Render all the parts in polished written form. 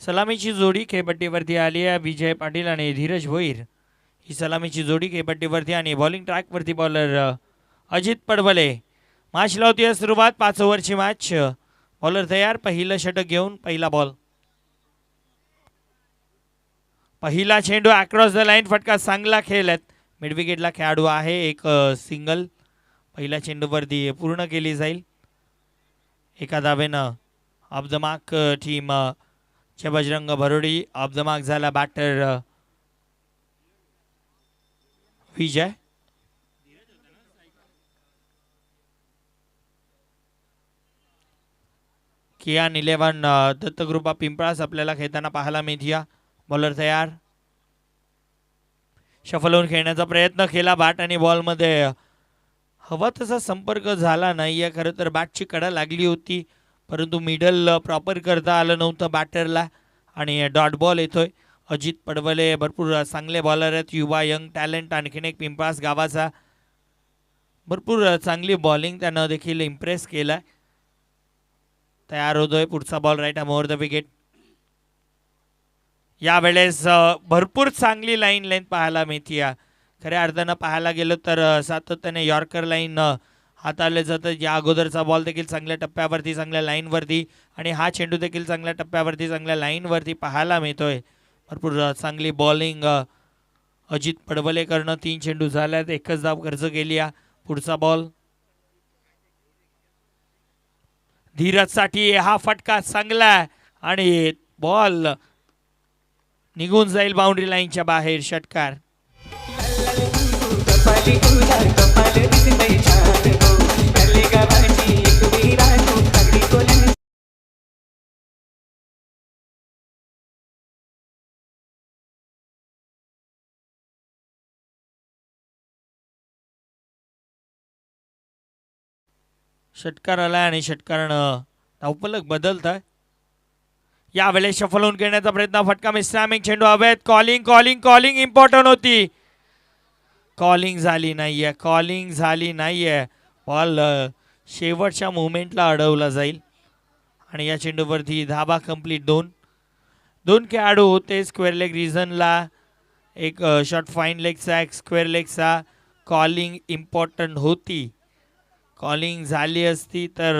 सलामीची जोडी खेळपट्टीवरती आली आहे विजय पाटील आणि धीरज भोईर ही सलामीची जोडी खेळपट्टीवरती आणि bowling ट्रॅकवरती bowler Ajit Padwale. Match लावते सुरुवात 5 ओव्हरची मॅच. बॉलर तयार. पहिलं षटक घेऊन पहिला बॉल. पहिला चेंडू अक्रॉस द लाईन. फटका चांगला खेळलात. मिड विकेटला खेळाडू आहे. एक सिंगल पहिल्या चेंडूवरती पूर्ण केली जाईल. एका धावेनं ऑफ द मार्क टीम चे बजरंग भरोडी. ऑफ द मार्क झाला बॅटर विजय. कियान 11 दत्तकृपा पिंपळास आपल्याला खेळताना पाहायला मिळते. बॉलर तयार. शफल होऊन खेळण्याचा प्रयत्न केला. बॅट आणि बॉलमध्ये हवा तसा संपर्क झाला नाही. खरं तर बॅटची कडा लागली होती परंतु मिडल प्रॉपर करता आलं नव्हतं बॅटरला आणि डॉट बॉल येतोय. अजित पडवले भरपूर चांगले बॉलर आहेत. युवा यंग टॅलेंट. आणखीन एक पिंपळास गावाचा भरपूर चांगली बॉलिंग त्यानं देखील इम्प्रेस केलाय. तयार होतोय पुढचा ball. Right arm over the wicket. यावेळेस भरपूर चांगली लाईन लेंथ पाहायला मिळते. खऱ्या अर्थानं पाहायला गेलो तर सातत्याने यॉर्कर लाईन हाताळले जातं. या अगोदरचा बॉल देखील चांगल्या टप्प्यावरती चांगल्या लाईनवरती आणि हा चेंडू देखील चांगल्या टप्प्यावरती चांगल्या लाईनवरती पाहायला मिळतोय. भरपूर चांगली बॉलिंग अजित पडवलेकरनं. 3 चेंडू झाल्यात. एकच धाव खर्च केली. पुढचा बॉल धीरजसाठी. हा फटका चांगला आणि बॉल निघून जाईल बाउंड्री लाईनच्या बाहेर. षटकार. षटकार आलाय आणि षटकारानं धावफलक बदलत आहे. यावेळेस शफल होऊन खेळण्याचा प्रयत्न. फटका मिस. चेंडू हवेत. कॉलिंग कॉलिंग कॉलिंग इम्पॉर्टंट होती. कॉलिंग झाली नाहीये. कॉलिंग झाली नाहीये. बॉल शेवटच्या मुवमेंटला अडवला जाईल आणि या चेंडूवरती धाबा कंप्लीट. दोन खेळाडू होते स्क्वेअर लेग रिझनला. एक शॉर्ट फाईन लेगचा एक स्क्वेअर लेगचा. कॉलिंग इम्पॉर्टंट होती. कॉलिंग झाली असती तर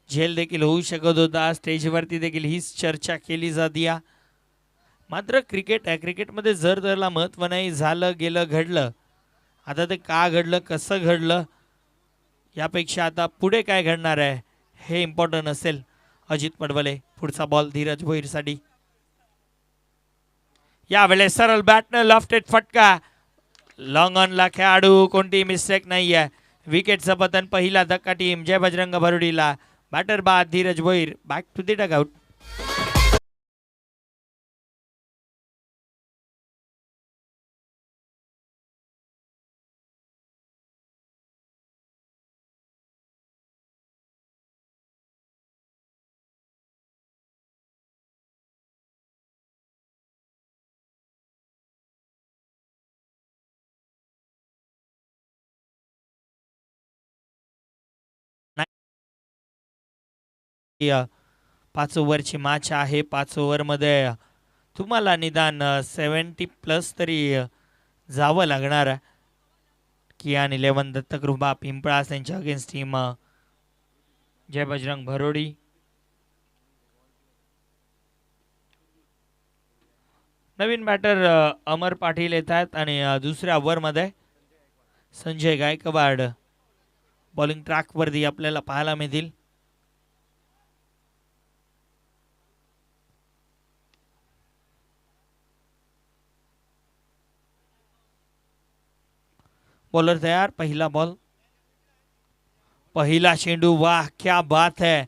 झेल देखील होऊ शकत होता. स्टेजवरती देखील हीच चर्चा केली जाते. मात्र क्रिकेट आहे. क्रिकेटमध्ये जर त्याला महत्त्व नाही. झालं गेलं घडलं. आता ते का घडलं कसं घडलं यापेक्षा आता पुढे काय घडणार आहे हे इम्पॉर्टंट असेल. अजित पडवले. पुढचा बॉल धीरज भोईरसाठी. यावेळेस सरळ बॅटनं लेफ्टेड फटका. लॉंग ऑनला खेळाडू. कोणती मिस्टेक नाही आहे. विकेटचं पतन. पहिला धक्का टीम जय बजरंग भरोडीला. बॅटर बाद Dhiraj Bhoir. Back to the dugout. पाच ओव्हरची मॅच आहे. 5 ओव्हरमध्ये तुम्हाला निदान 70+ तरी जावं लागणार आहे. कियान 11 दत्तकृपा पिंपळास यांच्या अगेन्स्ट टीम जय बजरंग भरोडी. नवीन बॅटर अमर पाटील येत आहेत आणि दुसऱ्या ओव्हरमध्ये संजय गायकवाड बॉलिंग ट्रॅकवरती आपल्याला पाहायला मिळतील. बॉलर तयार. पहिला बॉल. पहिला चेंडू. वाह क्या बात है.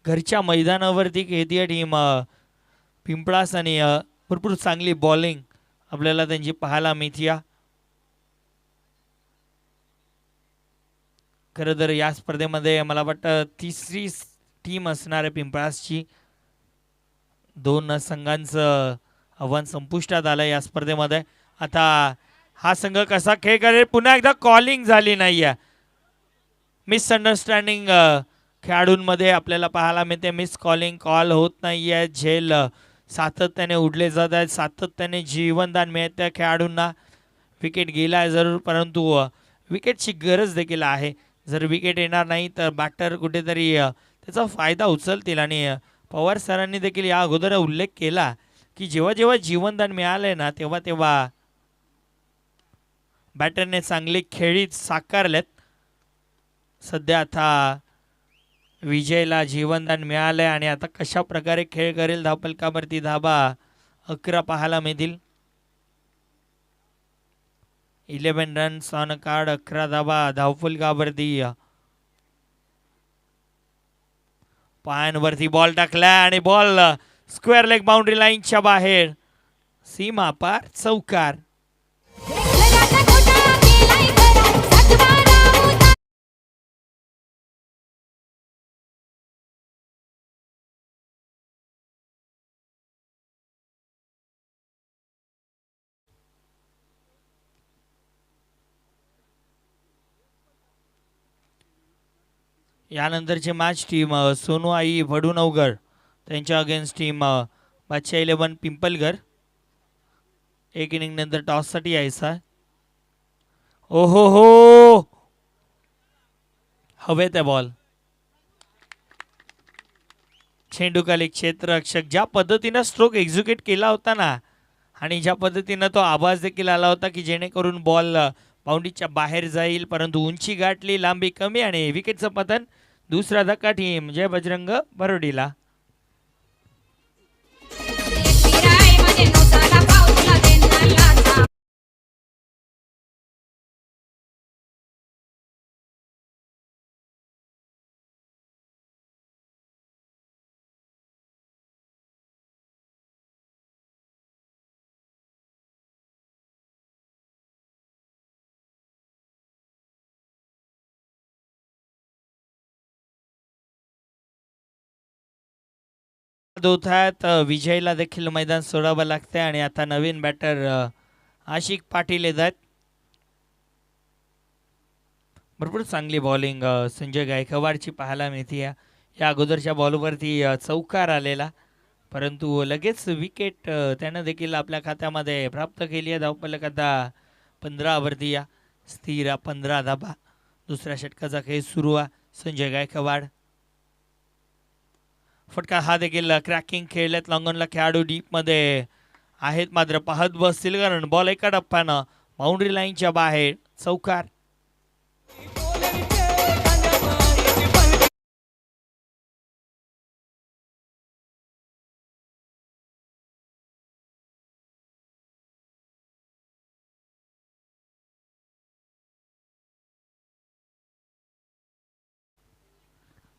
घरच्या मैदानावरती खेळतीये टीम पिंपळास आणि भरपूर चांगली बॉलिंग आपल्याला त्यांची पाहायला मिळते. खरं तर या स्पर्धेमध्ये मला वाटतं तिसरी टीम असणार आहे पिंपळासची. 2 संघांचं आव्हान संपुष्टात आलं या स्पर्धेमध्ये. आता हा संघ कसा खेळ करेल. पुन्हा एकदा कॉलिंग झाली नाहीये. मिसअंडरस्टँडिंग खेळाडूंमध्ये आपल्याला पाहायला मिळते. Miss calling. कॉल होत नाहीये. झेल सातत्याने उडले जात आहेत, सातत्याने जीवनदान मिळत त्या खेळाडूंना. विकेट गेला आहे जरूर, परंतु विकेटची गरज देखील आहे. जर विकेट येणार नाही तर बॅटर कुठेतरी त्याचा फायदा उचलतील. आणि पवार सरांनी देखील या अगोदर उल्लेख केला की जेव्हा जेव्हा जीवनदान मिळालंय ना तेव्हा तेव्हा बॅटरने चांगले खेळी साकारलेत. सध्या आता विजयला जीवनदान मिळालंय आणि आता कशा प्रकारे खेळ करेल धावफलकावरती धाबा 11 पाहायला मिळतील. 11 रन्स ऑन कार्ड, 11 धाबा धावफलकावरती. पायांवरती बॉल टाकला आणि बॉल स्क्वेअर लेग बाउंड्री लाईनच्या बाहेर, सीमा पार चौकार. यानंतरची मॅच टीम सोनू आई वडूनवगर त्यांच्या अगेन्स्ट टीम बादशाह 11 पिंपलगर. एक इनिंग नंतर टॉससाठी यायचा. ओहो हो, हवेत आहे बॉल. चेंडूखाली क्षेत्ररक्षक ज्या पद्धतीनं स्ट्रोक एक्झिक्यूट केला होता ना, आणि ज्या पद्धतीनं तो आवाज देखील आला होता की जेणेकरून बॉल बाउंड्रीच्या बाहेर जाईल, परंतु उंची गाठली, लांबी कमी आणि विकेटचं पतन. दुसरा धक्का टीम जय बजरंग बरोडीला. होत आहेत, विजयला देखील मैदान सोडावं लागतंय आणि आता नवीन बॅटर आशिक पाटील येत आहेत. भरपूर चांगली बॉलिंग संजय गायकवाडची पाहायला मिळते. या अगोदरच्या बॉलवरती चौकार आलेला, परंतु लगेच विकेट त्यानं देखील आपल्या खात्यामध्ये प्राप्त केली आहे. धावफलक आता 15 वरती या स्थिर 15 धाबा. दुसऱ्या षटकाचा खेळ सुरू आहे. संजय गायकवाड फटका हा देखील क्रॅकिंग खेळल्यात. लॉंगॉनला खेळाडू डीपमध्ये आहेत, मात्र पाहत बसतील कारण बॉल एका टप्प्यानं बाउंड्री लाईनच्या बाहेर, चौकार.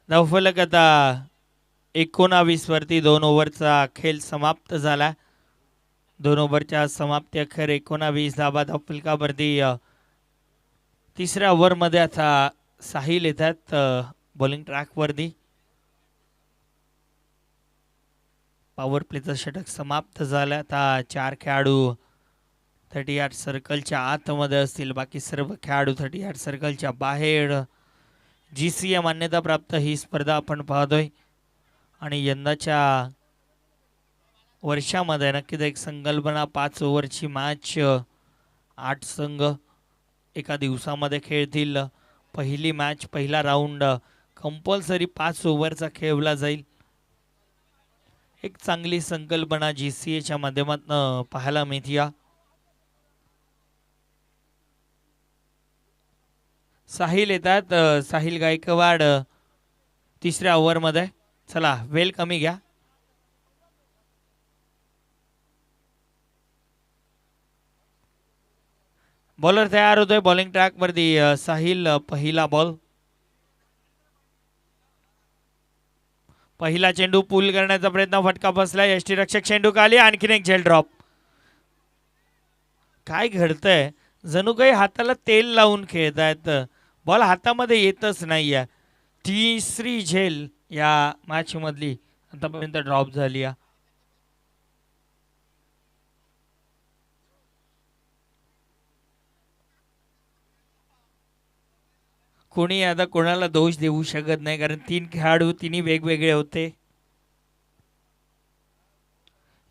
धावफलक आता 19 वरती. 2 ओव्हरचा खेळ समाप्त झाला. 2 ओव्हरच्या समाप्ती अखेर 19 धाबा धावफलकावरती. तिसऱ्या ओव्हरमध्ये आता साहिल येतात बॉलिंग ट्रॅकवरती. पॉवर प्लेचं षटक समाप्त झालं. आता 4 खेळाडू 38 सर्कलच्या आतमध्ये असतील, बाकी सर्व खेळाडू 38 सर्कलच्या बाहेर. GCA मान्यता प्राप्त ही स्पर्धा आपण पाहतोय आणि यंदाच्या वर्षामध्ये नक्कीच एक संकल्पना. 5 ओव्हरची मॅच, 8 संघ एका दिवसामध्ये खेळतील. पहिली मॅच, पहिला राऊंड कंपल्सरी 5 ओव्हरचा खेळला जाईल. एक चांगली संकल्पना GCAच्या माध्यमातून पाहायला मिळते. साहिल येतात, साहिल गायकवाड तिसऱ्या ओव्हरमध्ये. चला वेल कमी घ्या. बॉलर तयार होतोय बॉलिंग ट्रॅकवरती. साहिल पहिला बॉल. पहिला चेंडू पूल करण्याचा प्रयत्न, फटका बसला. यष्टीरक्षक चेंडू खाली, आणखीन एक झेल ड्रॉप. काय घडतंय, जणू काही हाताला तेल लावून खेळतायत, बॉल हातामध्ये येतच नाहीये. तिसरी झेल या मॅच मधली आतापर्यंत ड्रॉप झाली. कोणी आता कोणाला दोष देऊ शकत नाही कारण 3 खेळाडू तिन्ही वेगवेगळे होते.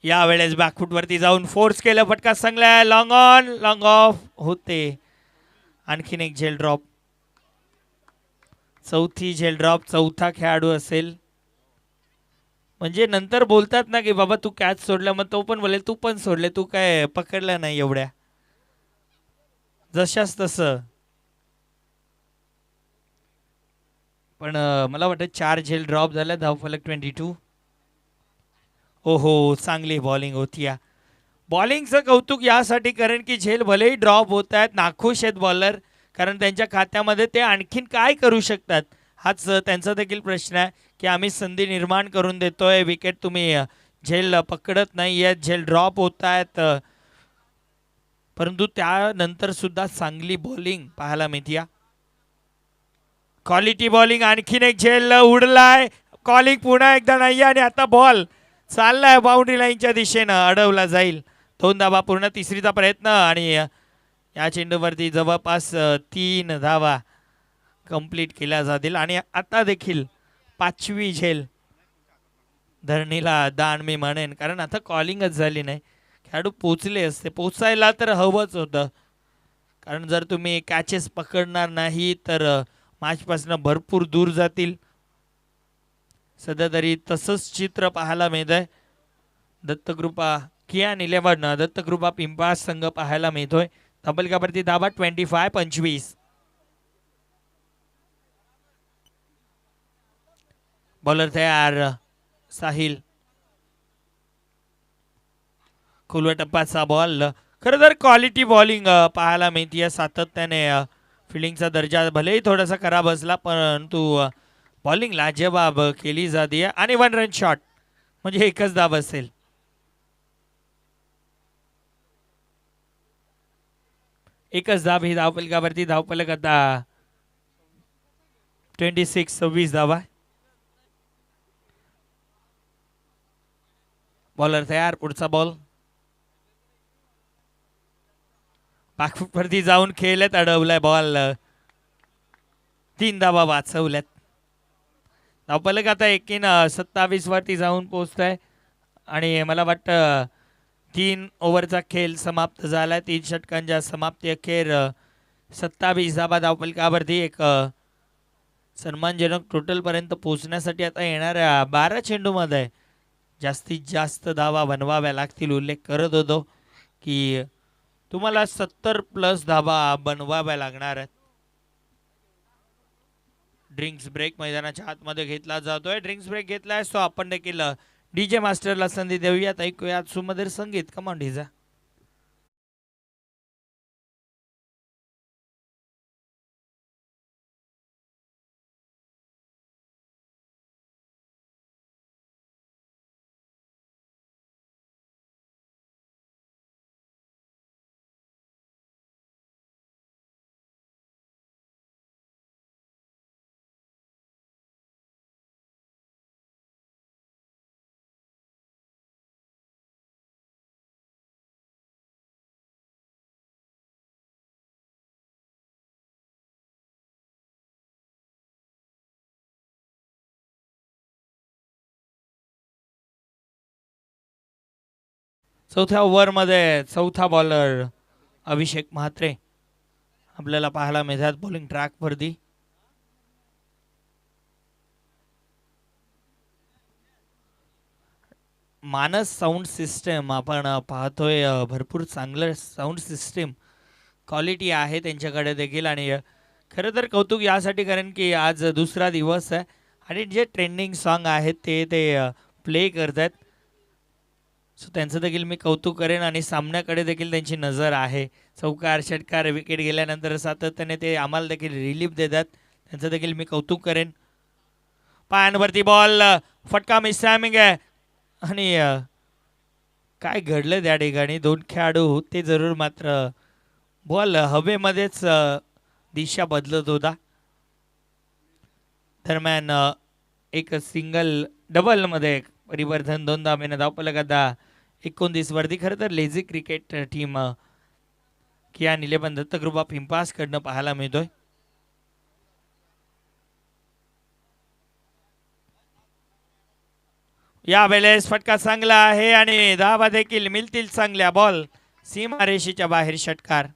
यावेळेस बॅकफूट वरती जाऊन फोर्स केलं, फटका चांगला, लॉंग ऑन लॉंग ऑफ होते. आणखीन एक झेल ड्रॉप, चौथी झेल ड्रॉप, चौथा खेळाडू असेल. म्हणजे नंतर बोलतात ना की बाबा तू कॅच सोडला, मग तो पण बोलेल तू पण सोडले, तू काय पकडलं नाही एवढ्या, जशाच तसं. पण मला वाटतं 4 झेल ड्रॉप झाल्या, धावफलक 22. ओहो, चांगली बॉलिंग होती या. बॉलिंगचं कौतुक यासाठी करेन की झेल भलेही ड्रॉप होत आहेत, नाखुश आहेत बॉलर, कारण त्यांच्या खात्यामध्ये ते आणखीन काय करू शकतात हाच त्यांचा देखील प्रश्न आहे की आम्ही संधी निर्माण करून देतोय, विकेट तुम्ही झेल पकडत नाही आहेत, झेल ड्रॉप होत आहेत. परंतु त्यानंतर सुद्धा चांगली बॉलिंग पाहायला मिळते. क्वालिटी बॉलिंग, आणखीन एक झेल उडलाय, कॉलिंग पुन्हा एकदा नाही, आणि आता बॉल चाललाय बाउंड्री लाईनच्या दिशेनं, अडवला जाईल. 2 धावा पूर्ण, तिसरीचा प्रयत्न, आणि या चेंडूवरती जवळपास 3 धावा कंप्लीट केल्या जातील. आणि आता देखील 5वी झेल धरणीला दान मी म्हणेन, कारण आता कॉलिंगच झाली नाही. खेळाडू पोचले असते, पोचायला तर हवंच होतं, कारण जर तुम्ही कॅचेस पकडणार नाही तर मॅचपासून भरपूर दूर जातील. सध्या तरी तसंच चित्र पाहायला मिळत आहे. दत्तकृपा कियान 11, दत्तकृपा पिंपळास संघ पाहायला मिळतोय. तबलकावरती धावा 25-25. बॉलर तयार, साहिल, खुलवा टप्प्याचा बॉल. खरं तर क्वालिटी बॉलिंग पाहायला मिळते सातत्याने. फिल्डिंगचा दर्जा भलेही थोडासा खराब असला, परंतु बॉलिंग लाजवाब केली जाते. आणि 1 रन शॉट म्हणजे एकच धाव असेल. एकच धाव ही धावफलकावरती, धावफलक आता 26 धावा. बॉलर तयार, पुढचा बॉल बॅकफूटवरती जाऊन खेळत, अडवलाय बॉल, 3 धावा वाचवल्यात. धावफलक आता 27 वरती जाऊन पोहोचत आहे, आणि मला वाटतं 3 ओव्हरचा खेळ समाप्त झाला. 3 षटकांच्या समाप्ती अखेर 27 धावा धावफलकावरती. एक सन्मानजनक टोटल पर्यंत पोहोचण्यासाठी आता येणाऱ्या 12 चेंडूमध्ये जास्तीत जास्त धावा बनवाव्या लागतील. उल्लेख करत होतो की तुम्हाला 70+ धावा बनवाव्या लागणार आहेत. ड्रिंक्स ब्रेक मैदानाच्या आतमध्ये घेतला जातोय. ड्रिंक्स ब्रेक घेतलाय सो आपण देखील डीजे मास्टरला संधी देऊयात. ऐकूयात सुमधुर संगीत. कमान डीजा. चौथ्या ओव्हरमध्ये चौथा बॉलर अभिषेक म्हात्रे आपल्याला पाहायला मिळतात बॉलिंग ट्रॅकवरती. मानस साऊंड सिस्टम आपण पाहतोय, भरपूर चांगलं साऊंड सिस्टम क्वालिटी आहे त्यांच्याकडे देखील. आणि खरं तर कौतुक यासाठी कारण की आज दुसरा दिवस आहे, आणि जे ट्रेंडिंग सॉन्ग आहेत ते प्ले करत आहेत. सो त्यांचं देखील मी कौतुक करेन, आणि सामन्याकडे देखील त्यांची नजर आहे. चौकार, षटकार, विकेट गेल्यानंतर सातत्याने ते आम्हाला देखील रिलीफ देतात, त्यांचं देखील मी कौतुक करेन. पायांवरती बॉल, फटका मिसटायमिंग आहे, आणि काय घडलं त्या ठिकाणी. 2 खेळाडू होते जरूर, मात्र बॉल हवेमध्येच दिशा बदलत होता. दरम्यान एक सिंगल डबलमध्ये परिवर्तन, 2 धावेनं धावफलक आता 29 वरती. खरं तर लेझी क्रिकेट टीम कियान 11 दत्तकृपा पिंपास कडनं पाहायला मिळतोय. यावेळेस फटका चांगला आहे आणि धावा देखील मिळतील चांगल्या. बॉल सीमारेषेच्या बाहेर षटकार.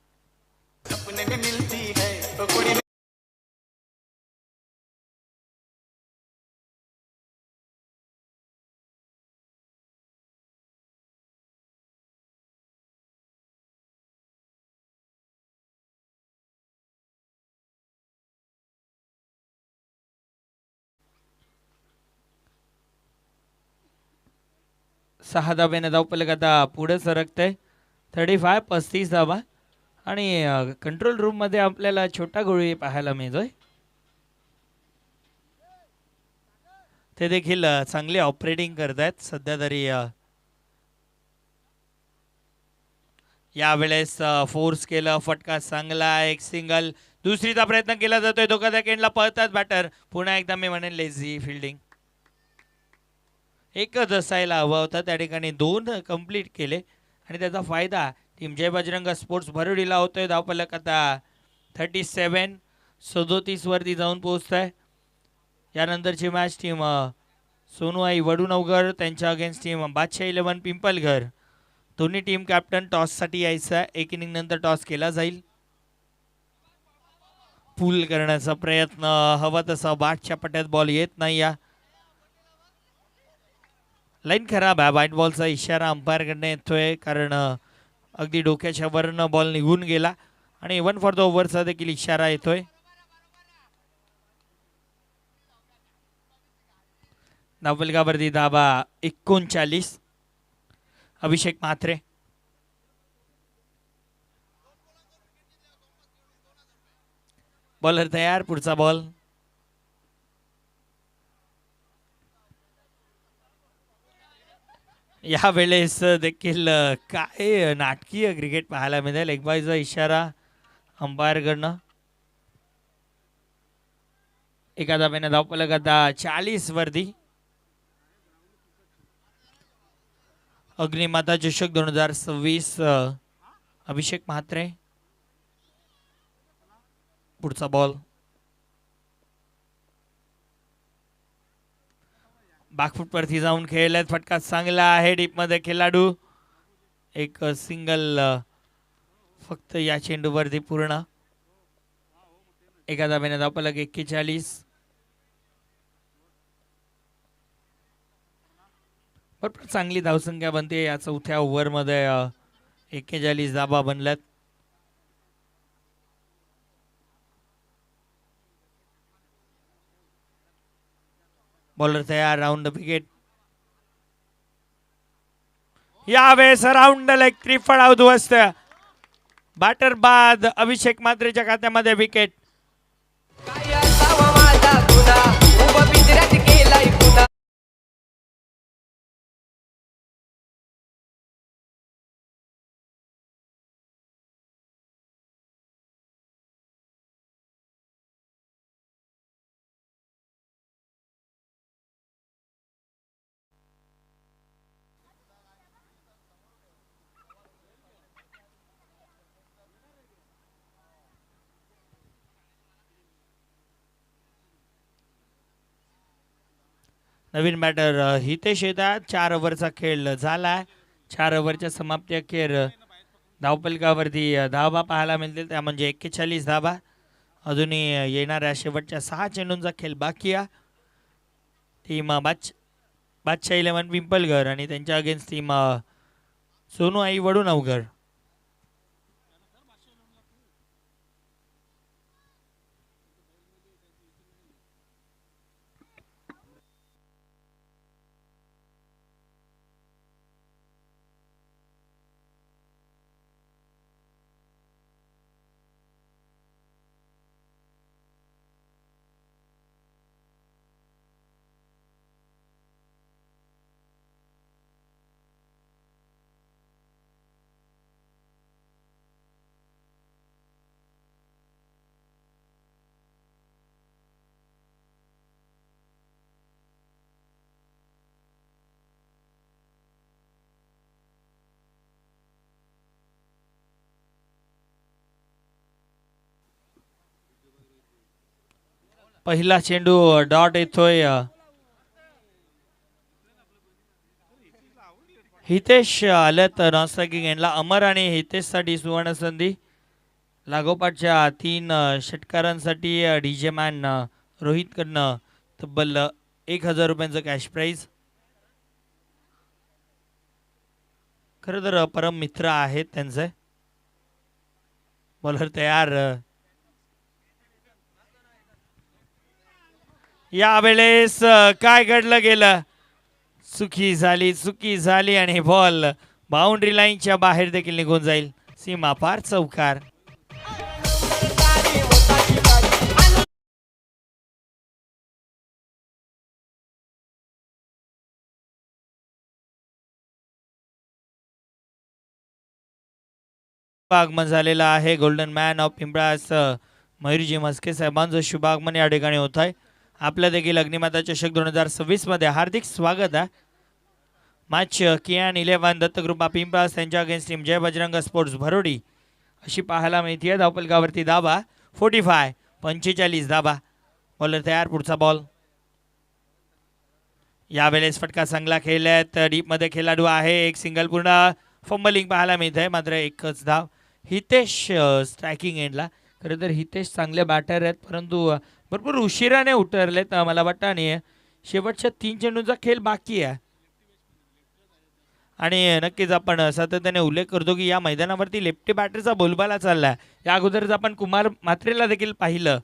सहा धाब्याने धावपलक आता पुढे सरकतंय. 35 धाबा आणि कंट्रोल रूम मध्ये आपल्याला छोटा गोळी पाहायला मिळतोय. ते देखील चांगले ऑपरेटिंग करतायत सध्या तरी. यावेळेस फोर्स केलं, फटका चांगला, एक सिंगल. दुसरीचा प्रयत्न केला जातोय, धोकादायक एंडला पळतात बॅटर. पुन्हा एकदा मी म्हणेन लेझी फिल्डिंग. एकच असायला हवा होता, त्या ठिकाणी 2 कंप्लीट केले आणि त्याचा फायदा टीम जय बजरंग स्पोर्ट्स भरुडीला होतोय. धावपलक आता 37 वरती जाऊन पोहोचत आहे. यानंतरची मॅच टीम सोनूआई वडूनवगर त्यांच्या अगेन्स्ट टीम बादशाह 11 पिंपलघर. दोन्ही टीम कॅप्टन टॉससाठी यायचा आहे. एक इनिंग नंतर टॉस केला जाईल. पूल करण्याचा प्रयत्न, हवा तसा बाटच्या पट्ट्यात बॉल येत नाही. या लाईन खराब आहे. व्हाईट बॉलचा इशारा अंपायरकडनं येतोय कारण अगदी डोक्याच्या वरनं बॉल निघून गेला आणि 1 फॉर द ओव्हरचा देखील इशारा येतोय. धावपलकावरती धाबा 39. अभिषेक म्हात्रे. बॉलर तयार. पुढचा बॉल. या वेळेस देखील काय नाटकीय क्रिकेट पाहायला मिळेल. एक बायचा इशारा अंपायरकडनं. एका धाब्याने धावपलक आता 40 वरती. अग्निमाता चषक 2026 अभिषेक म्हात्रे. पुढचा बॉल. बॅकफूट वरती जाऊन खेळल्यात. फटका चांगला आहे. डीप मध्ये खेळाडू. एक सिंगल फक्त या चेंडूवरती पूर्ण. एका धाब्याने धावपलक 41. भरपूर चांगली धावसंख्या बनते या चौथ्या ओव्हरमध्ये. 41 धाबा बनल्यात. बॉलर तयार. Round the wicket. यावेळेस राऊंड लेग त्रिफळ उद्ध्वस्त. बॅटर बाद. अभिषेक म्हात्रेच्या खात्यामध्ये विकेट. नवीन बॅटर हितेश येतात. 4 ओव्हरचा खेळ झालाय. 4 ओव्हरच्या समाप्ती अखेर धावपलकावरती धावा पाहायला मिळतील, त्या म्हणजे 41 धावा. अजूनही येणाऱ्या शेवटच्या 6 चेंडूंचा खेळ बाकी आहे. टीम बादशाह 11 पिंपलघर आणि त्यांच्या अगेन्स्ट टीम सोनूआई वडूनवगर. पहिला चेंडू डॉट येतोय. हितेश आलं तर नॉन स्ट्रायकिंग एंडला. अमर आणि हितेशसाठी सुवर्ण संधी. लागोपाठच्या 3 षटकारांसाठी डीजे मॅन रोहितकडनं तब्बल 1,000 रुपयांचं कॅश प्राईज. खरं तर परम मित्र आहेत त्यांचे. बॉलर तयार. यावेळेस काय घडलं गेलं, चुकी झाली आणि बॉल बाउंड्री लाईनच्या बाहेर देखील निघून जाईल. सीमा पार चौकार. आगमन झालेलं आहे. Golden man of Pimplas Mayurji Maske साहेबांचं शुभागमन या ठिकाणी होत आहे. आपल्या देखील अग्निमाता चषक 2026 मध्ये हार्दिक स्वागत आहे. मॅच कियान 11 दत्त ग्रुप पिंपळास त्यांच्या against team Jai Bajrang sports भरोडी अशी पाहायला मिळते. धावपलकावरती दाबा 45 दाबा. बॉलर तयार. पुढचा बॉल. यावेळेस फटका चांगला खेळल्यात. डीपमध्ये खेळाडू आहे. एक सिंगल पूर्ण फंबलिंग पाहायला मिळत आहे. मात्र एकच धाव. हितेश स्ट्रायकिंग एंडला. खरं तर हितेश चांगले बॅटर आहेत, परंतु भरपूर उशिराने उतरलेत मला वाटतं. आणि शेवटच्या 3 चेंडूंचा खेळ बाकी आहे. आणि नक्कीच आपण सातत्याने उल्लेख करतो की या मैदानावरती लेफ्टी बॅटरचा बोलबाला चाललाय. या अगोदरच आपण कुमार म्हात्रेला देखील पाहिलं.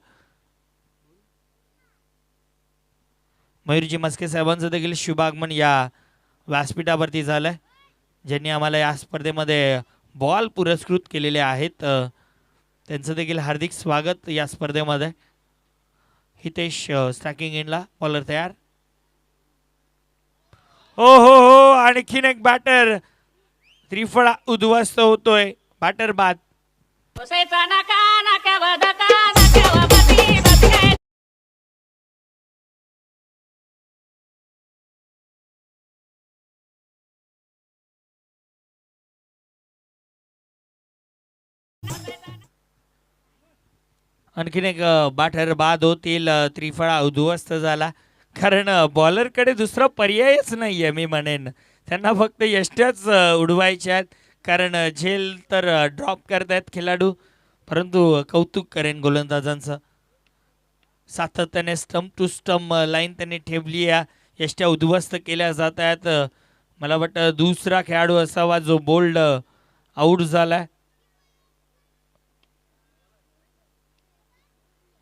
मयूरजी मस्के साहेबांचं देखील शुभागमन या व्यासपीठावरती झालंय, ज्यांनी आम्हाला या स्पर्धेमध्ये बॉल पुरस्कृत केलेले आहेत. त्यांचं देखील हार्दिक स्वागत या स्पर्धेमध्ये. हितेश स्ट्रायकिंग एंडला. बॉलर तयार. हो, आणखीन एक बॅटर त्रिफळा उद्ध्वस्त होतोय. बॅटर बाद. आणखीन एक बॅटर बाद होतील. त्रिफळा उद्ध्वस्त झाला, कारण बॉलरकडे दुसरा पर्यायच नाही आहे. मी म्हणेन त्यांना फक्त यष्ट्याच उडवायच्या आहेत, कारण झेल तर ड्रॉप करतायत खेळाडू. परंतु कौतुक करेन गोलंदाजांचं. सातत्याने स्टंप टू स्टंप लाईन त्यांनी ठेवली आहे. यष्ट्या उद्ध्वस्त केल्या जात आहेत. मला वाटतं दुसरा खेळाडू असावा जो बोल्ड आऊट झालाय.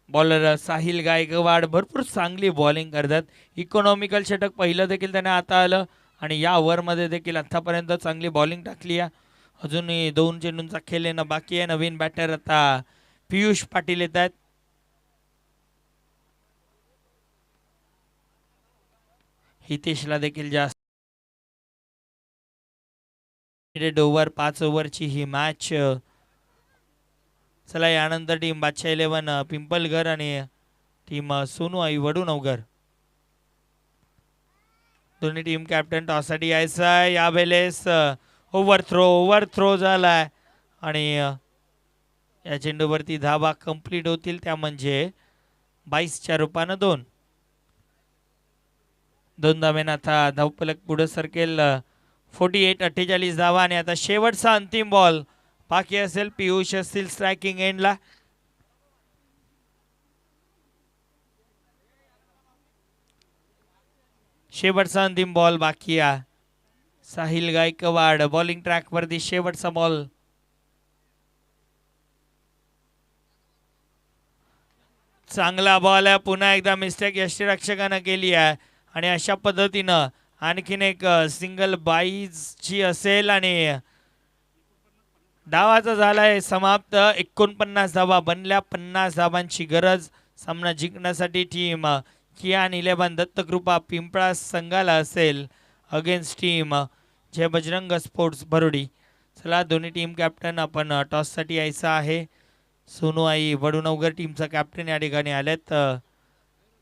बॉलर साहिल गायकवाड भरपूर चांगली बॉलिंग करतात. इकॉनॉमिकल षटक पहिलं देखील त्याने आता आलं आणि या ओव्हरमध्ये देखील आतापर्यंत चांगली बॉलिंग टाकली आहे. अजूनही 2 चेंडूंचा खेळ येणं बाकी आहे. नवीन बॅटर आता पियुष पाटील येत आहेत. हितेशला देखील जास्त ओव्हर 5 ओव्हरची ही मॅच. चला यानंतर टीम बादशाह 11 पिंपलघर आणि टीम सोनू आई वडूनवगर दोन्ही टीम कॅप्टन टॉससाठी यायचं आहे. यावेळेस ओव्हर थ्रो झालाय आणि या चेंडूवरती धाबा कंप्लीट होतील. त्या म्हणजे 22च्या रूपानं 2 धाब्यानं आता धावपलक पुढे सरकेल. 48 धावा. आणि आता शेवटचा अंतिम बॉल बाकी असेल. पियुष असतील स्ट्रायकिंग एंडला. शेवटचा अंतिम बॉल बाकी आहे. साहिल गायकवाड बॉलिंग ट्रॅक वरती. शेवटचा बॉल. चांगला बॉल आहे. पुन्हा एकदा मिस्टेक यष्टीरक्षकानं केली आहे आणि अशा पद्धतीनं आणखीन एक सिंगल बाईजची असेल आणि डावाचा झालाय समाप्त. 49 धावा बनल्या. 50 धावांची गरज सामना जिंकण्यासाठी टीम कियान 11 दत्तकृपा पिंपळास संघाला असेल against team Jai Bajrang sports भरोडी. चला दोन्ही टीम कॅप्टन आपण टॉससाठी यायचं आहे. सोनू आई वडूनवगर टीमचा कॅप्टन या ठिकाणी आलेत.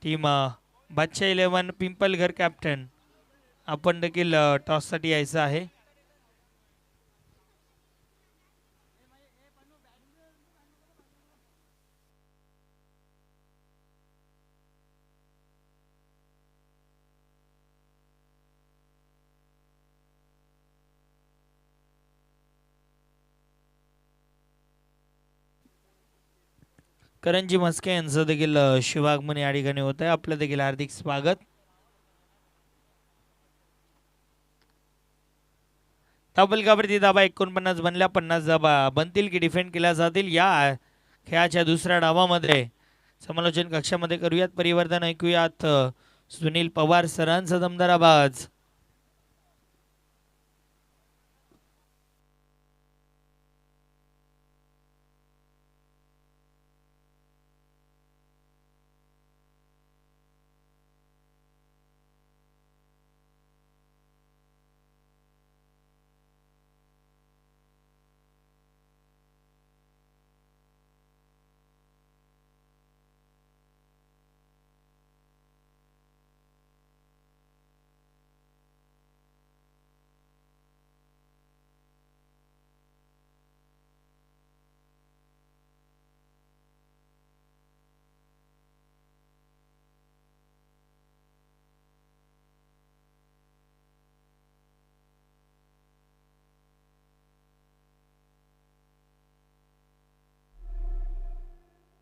टीम बादशाह 11 पिंपलघर कॅप्टन आपण देखील टॉससाठी यायचं आहे. करंजी मस्के यांचं देखील शिवागमन या ठिकाणी होत आहे. आपलं देखील हार्दिक स्वागत. धावफलकावरती धाबा 49 बनल्या, 50 धाबा बनतील की डिफेंड केल्या जातील या खेळाच्या दुसऱ्या डावामध्ये. समालोचन कक्षामध्ये करूयात परिवर्तन, ऐकूयात सुनील पवार सरांचा दमदार आवाज.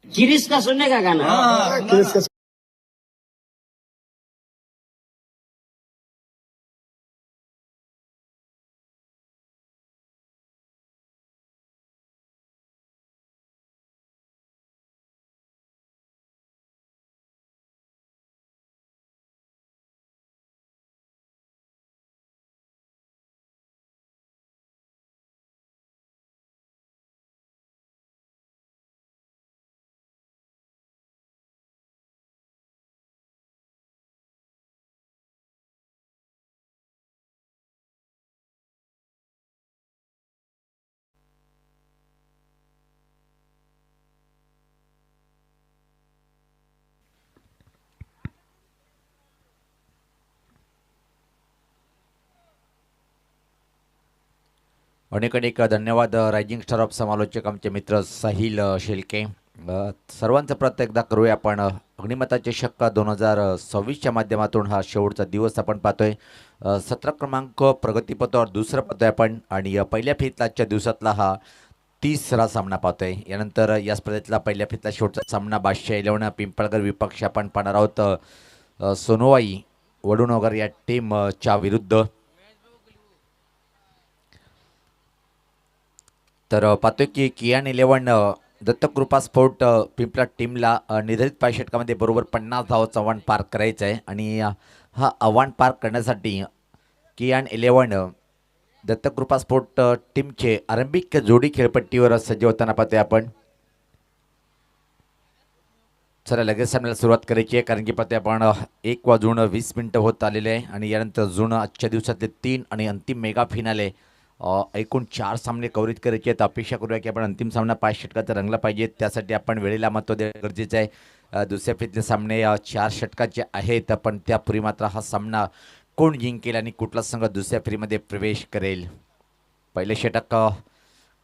गिरीश का सुनने का गाना अनेक अनेक धन्यवाद रायझिंग स्टार ऑफ समालोचक आमचे मित्र साहिल शेलके. सर्वांचं परत एकदा करूया आपण अग्निमताचे चषक 2026च्या माध्यमातून हा शेवटचा दिवस आपण पाहतोय. 17 क्रमांक प्रगतीपथावर दुसरं पाहतोय आपण आणि पहिल्या फेरीतला आजच्या दिवसातला हा तिसरा सामना पाहतोय. यानंतर या स्पर्धेतला पहिल्या फेरीतला शेवटचा सामना बादशाह 11 पिंपळगर विपक्ष आपण पाहणार आहोत सोनोवाई वडूनगर या टीमच्या विरुद्ध. तर पाहतोय की कियान 11 दत्तकृपा स्पोर्ट पिंपळा टीमला निर्धारित 5 षटकामध्ये बरोबर 50 धावांचं आव्हान पार करायचं आहे आणि हा आव्हान पार करण्यासाठी कियान 11 दत्तकृपा स्पोर्ट टीमचे आरंभिक जोडी खेळपट्टीवर सज्ज होताना पाहतोय आपण. चला लगेच सामन्याला सुरुवात करायची आहे कारण की पाहतोय आपण 1:20 होत आलेले आहे आणि यानंतर जुनं आजच्या दिवसातले 3 आणि अंतिम मेगा फिनाले एकूण 4 सामने कव्हरेज करायचे आहेत. अपेक्षा करूया की आपण अंतिम सामना 5 षटकाचा रंगला पाहिजे. त्यासाठी आपण वेळेला महत्त्व देणं गरजेचं आहे. दुसऱ्या फेरीतले सामने 4 षटकाचे आहेत पण त्यापूर्वी मात्र हा सामना कोण जिंकेल आणि कुठला संघ दुसऱ्या फेरीमध्ये प्रवेश करेल. पहिले षटक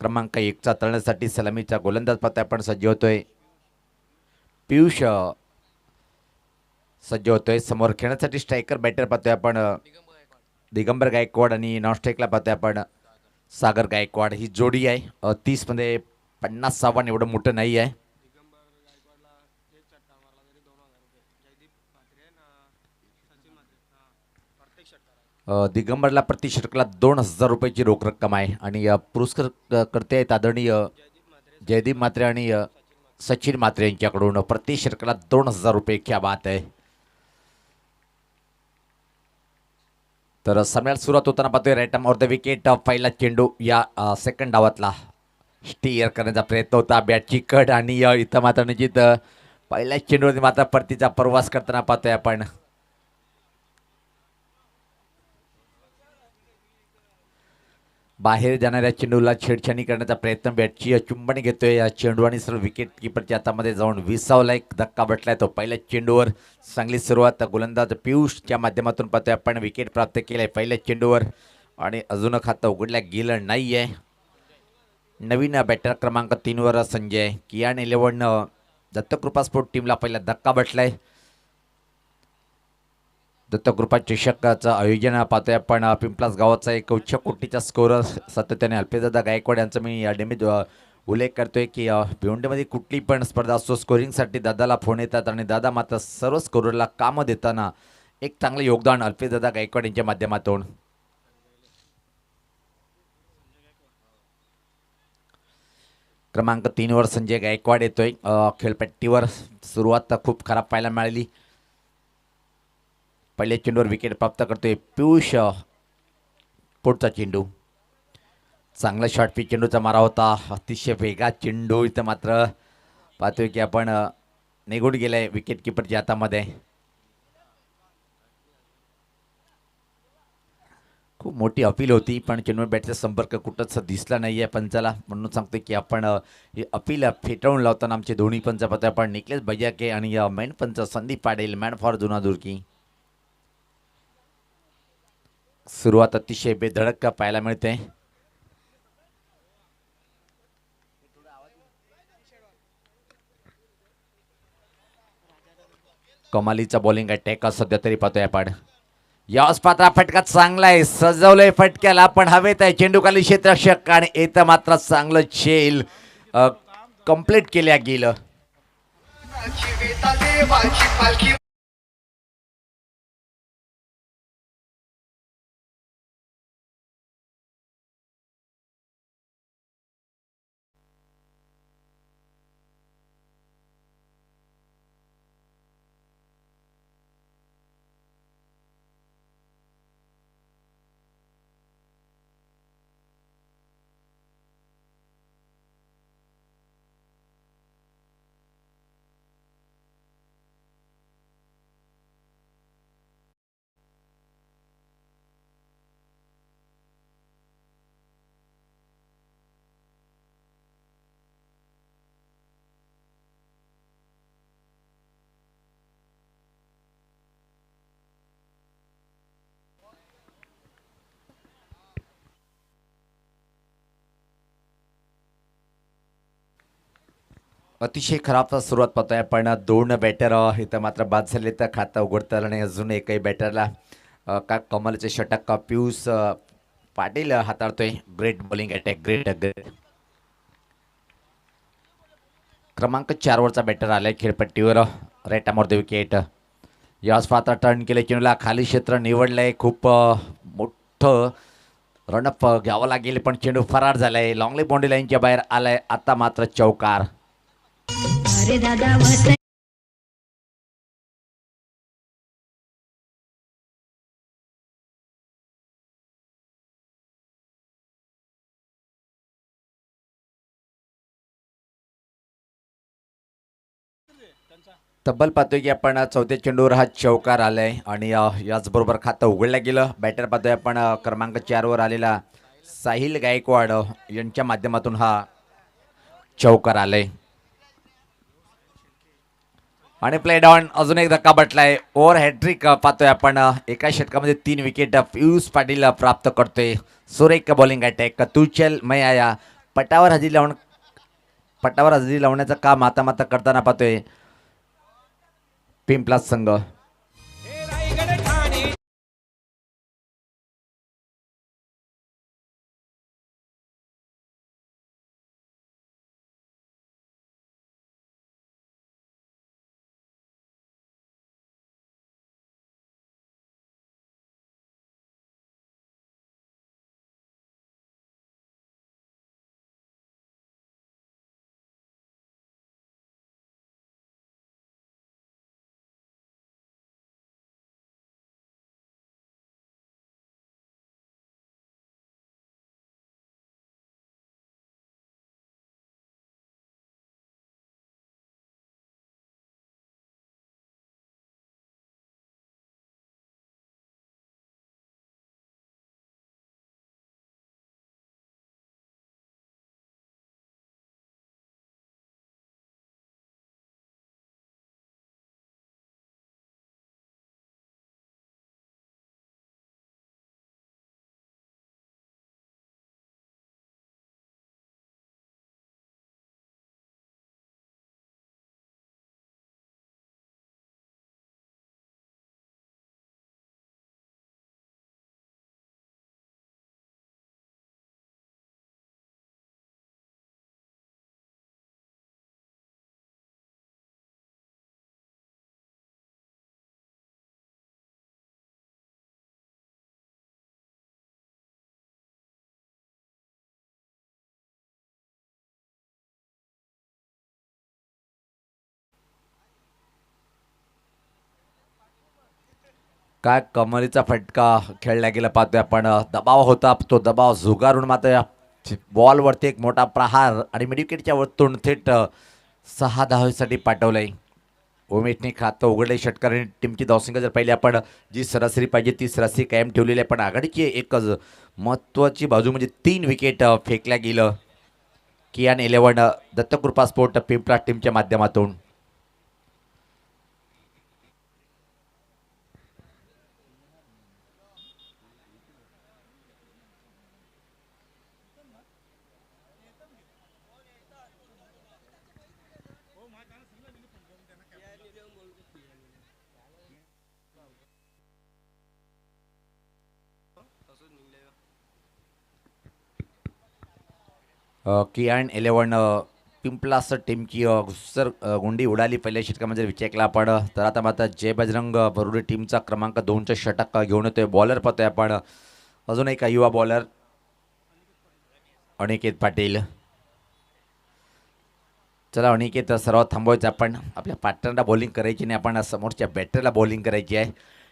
क्रमांक 1चा तळण्यासाठी सलामीचा गोलंदाज पाहतोय आपण सज्ज होतोय. पियुष सज्ज होतोय. समोर खेळण्यासाठी स्ट्रायकर बॅटर पाहतोय आपण दिगंबर गायकवाड आणि नॉन स्ट्राईकला पाहतोय आपण सागर गायकवाड. ही जोडी आहे 30मध्ये 50 आव्हान एवढं मोठं नाही आहे. दिगंबरला प्रति षटकाला 2000 रुपयाची रोख रक्कम आहे आणि पुरस्कार करते आहेत आदरणीय जयदीप म्हात्रे आणि सचिन म्हात्रे यांच्याकडून प्रति षटकाला 2000 रुपये. क्या बात आहे. तर सामन्याला सुरुवात होताना पाहतोय राईट ऑफ द विकेट पहिला चेंडू या सेकंड डावातला स्टीअर करण्याचा प्रयत्न होता बॅटची कट आणि इथं मात्र निश्चित पहिल्या चेंडूवरती मात्र परतीचा प्रवास करताना पाहतोय आपण. बाहेर जाणाऱ्या चेंडूला छेडछाणी करण्याचा प्रयत्न बॅटची चुंबणी घेतोय या चेंडू आणि सर्व विकेट किपरच्या हातामध्ये जाऊन विसावला एक धक्का बसलाय तो. पहिल्या चेंडूवर चांगली सुरुवात गोलंदाज पियुषच्या माध्यमातून पाहतोय आपण. विकेट प्राप्त केलंय पहिल्या चेंडूवर आणि अजून खातं उघडल्या गेलं नाही आहे. नवीन बॅटर क्रमांक 3वर संजय. कियान 11 दत्तकृपा स्पोर्ट टीमला पहिला धक्का बसलाय. दत्तकृपा चषकाचं आयोजन पाहतोय आपण पिंपलास गावाचा एक उच्च कोटीचा स्कोर सातत्याने अल्पेदादा गायकवाड यांचं मी या डेमेज उल्लेख करतोय की भिवंडीमध्ये कुठली पण स्पर्धा असो स्कोरिंगसाठी दादाला फोन येतात आणि दादा मात्र सर्व स्कोररला कामं देताना एक चांगलं योगदान अल्पेशदादा गायकवाड यांच्या माध्यमातून. क्रमांक 3 वर संजय गायकवाड येतोय. खेळपट्टीवर सुरुवात खूप खराब पाहायला मिळाली. पहिल्या चेंडूवर विकेट प्राप्त करतोय पियुष. पुढचा चेंडू चांगला शॉर्ट पिच चेंडूचा मारा होता. अतिशय वेगा चेंडू इथं मात्र पाहतोय की आपण निघून गेलाय विकेट किपरच्या हातामध्ये. खूप मोठी अपील होती पण चेंडूवर बॅटचा संपर्क कुठंच दिसला नाही आहे पंचाला, म्हणून सांगतोय की आपण ही अपील फेटाळून लावताना आमचे दोन्ही पंच पाहतोय आपण निखिलेश भैयाके आणि मेन पंच संदीप पाटील मॅन फॉर जुना दुर्की. सुरुवात अतिशय बेधडक पाहायला मिळते. कमालीचा बॉलिंग अटॅक सध्या तरी पाहतोय आपण. याच पात्रा फटका चांगला आहे, सजवलंय फटक्याला पण हवेत आहे चेंडू खाली क्षेत्ररक्षक आणि येतं मात्र चांगलं झेल कंप्लीट केल्या गेलं. अतिशय खराब सुरुवात पाहतोय पण दोन बॅटर इथं मात्र बाद झाले तर खातं उघडतं आणि अजून एकही बॅटरला का कमलचे षटक का पियुष पाटील हाताळतोय. Great bowling attack, great great. क्रमांक 4 वरचा बॅटर आलाय खेळपट्टीवर रेटामोर द विकेट. याच पात्र टर्न केले चेंडूला खाली क्षेत्र निवडलंय. खूप मोठं रनअप घ्यावं लागेल पण चेंडू फरार झालाय. लॉंगली बाउंड्री लाईनच्या बाहेर आलाय. आता मात्र चौकार. अरे दादा तब्बल पाहतोय की आपण चौथ्या चेंडूवर हा चौकार आलाय आणि याचबरोबर खातं उघडलं गेलं. बॅटर पाहतोय आपण क्रमांक 4 वर आलेला साहिल गायकवाड यांच्या माध्यमातून हा चौकार आलाय. आणि प्ले डाऊन अजून एक धक्का बटलाय. ओव्हर हॅट्रिक पाहतोय आपण. एका षटकामध्ये 3 विकेट पियुष पाटील प्राप्त करतोय. सुरेख बॉलिंग अटॅक. तुचल मयाया पटावर हजेरी लावण्याचं काम आता करताना पाहतोय पिंपलाज संघ. काय कमरीचा फटका खेळला गेला पाहतोय आपण. दबाव होता, तो दबाव झुगारून मात्र बॉलवरती एक मोठा प्रहार आणि मिडविकेटच्या वरतून थेट 6 धावेसाठी पाठवलंय. उमेशने खातं उघडले. षटकाराने टीमची धावसंख्या जर पाहिली आपण, जी सरासरी पाहिजे ती सरासरी कायम ठेवलेली आहे, पण आघाडीची एकच महत्त्वाची बाजू म्हणजे 3 विकेट फेकल्या गेलं कियान 11 दत्तकृपा स्पोर्ट पिंपळा टीमच्या माध्यमातून. कियान 11 पिंपलास टीमची गुंडी उडाली पहिल्या षटकामध्ये जर विचार केला आपण तर. आता मात्र जय बजरंग बरुडे टीमचा क्रमांक 2चं षटक घेऊन येतोय. बॉलर पाहतोय आपण अजून एक युवा बॉलर अनिकेत पाटील. चला अनिकेत, सर्वात थांबवायचं आपण. आपल्या पार्टनरला बॉलिंग करायची नाही, आपण समोरच्या बॅटरला बॉलिंग करायची आहे.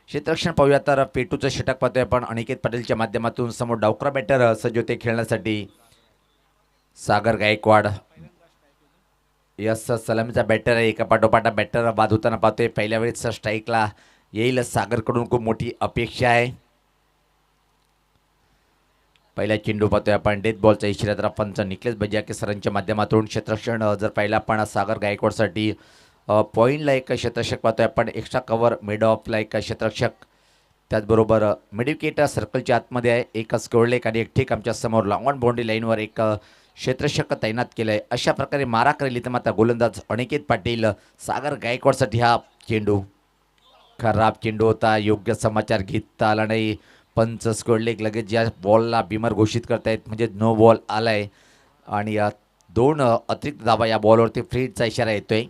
क्षेत्ररक्षण पाहूया तर पेटूचं षटक पाहतोय आपण अनिकेत पाटीलच्या माध्यमातून. समोर डावकरा बॅटर सज्ज होते खेळण्यासाठी सागर गायकवाड. यस सलामीचा बॅटर आहे, एका पाठोपाठ बॅटर बाद होताना पाहतोय. पहिल्या वेळेस स्ट्राईकला येईल सागरकडून, खूप मोठी अपेक्षा आहे. पहिला चेंडू पाहतोय आपण. डेथ बॉलचा इशारा तर पंच निखलेश बजाके सरांच्या माध्यमातून. क्षेत्ररक्षण जर पाहिलं आपण सागर गायकवाडसाठी पॉईंटला एक क्षेत्ररक्षक पाहतोय आपण. एक्स्ट्रा कव्हर मिड ऑफला एक क्षेत्ररक्षक, त्याचबरोबर मिडविकेट सर्कलच्या आतमध्ये आहे. एकच कोळलेक आणि एक ठीक आमच्या समोर लॉंग ऑन बाउंड्री लाईनवर एक क्षेत्ररक्षक तैनात केलं आहे. अशा प्रकारे मारा करेल तर मात्र गोलंदाज अनिकेत पाटील. सागर गायकवाडसाठी हा चेंडू खराब चेंडू होता, योग्य समाचार घेता आला नाही. पंच स्कोडलेक लगेच या बॉलला बिमर घोषित करतायत, म्हणजे नो बॉल आलाय आणि 2 अतिरिक्त धावा या बॉलवरती फ्रीडचा इशारा येतोय.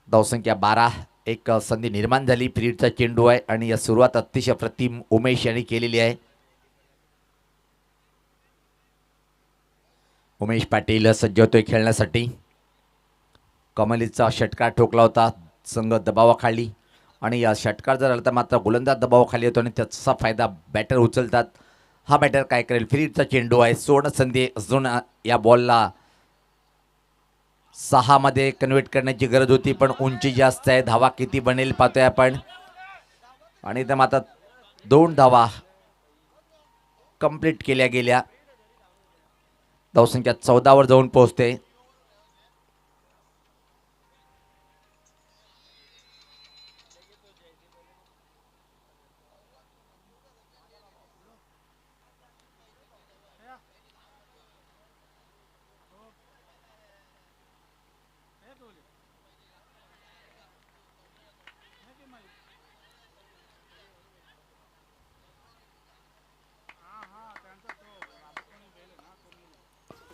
धावसंख्या 12. एक संधी निर्माण झाली. फ्रीडचा चेंडू आहे आणि या सुरुवात अतिशय अप्रतिम उमेश यांनी केलेली आहे. उमेश पाटील सज्ज होतोय खेळण्यासाठी. कमलीचा षटकार ठोकला होता, संघ दबावाखाली आणि या षटकार जर आला तर मात्र गोलंदाज दबावाखाली होतो आणि त्याचा फायदा बॅटर उचलतात. हा बॅटर काय करेल? फ्रीडचा चेंडू आहे, सोड संधी अजून या बॉलला 6 मध्ये कन्व्हर्ट करण्याची गरज होती, पण उंची जास्त आहे. धावा किती बनेल पाहतोय आपण आणि तर मात्र 2 धावा कंप्लीट केल्या गेल्या. धावसंख्या 14 वर जाऊन पोहोचते.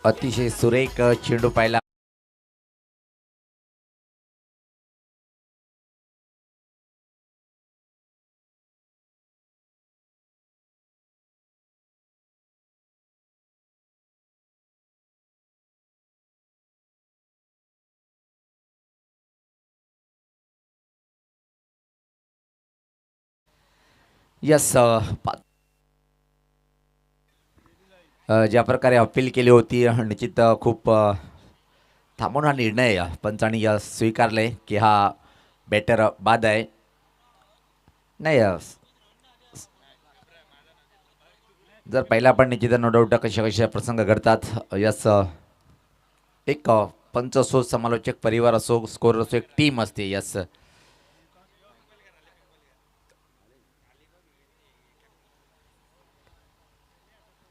अतिशय सुरेख चेंडू पाहिला. यस, ज्या प्रकारे अपील केली होती निश्चित खूप थांबून हा निर्णय पंचांनी स्वीकारले की हा बॅटर बाद आहे. नाही जर पहिला पण निश्चित नो डाऊट कशा कशा प्रसंग घडतात. यस, एक पंच असो, समालोचक परिवार असो, स्कोर असो, एक टीम असते. यस,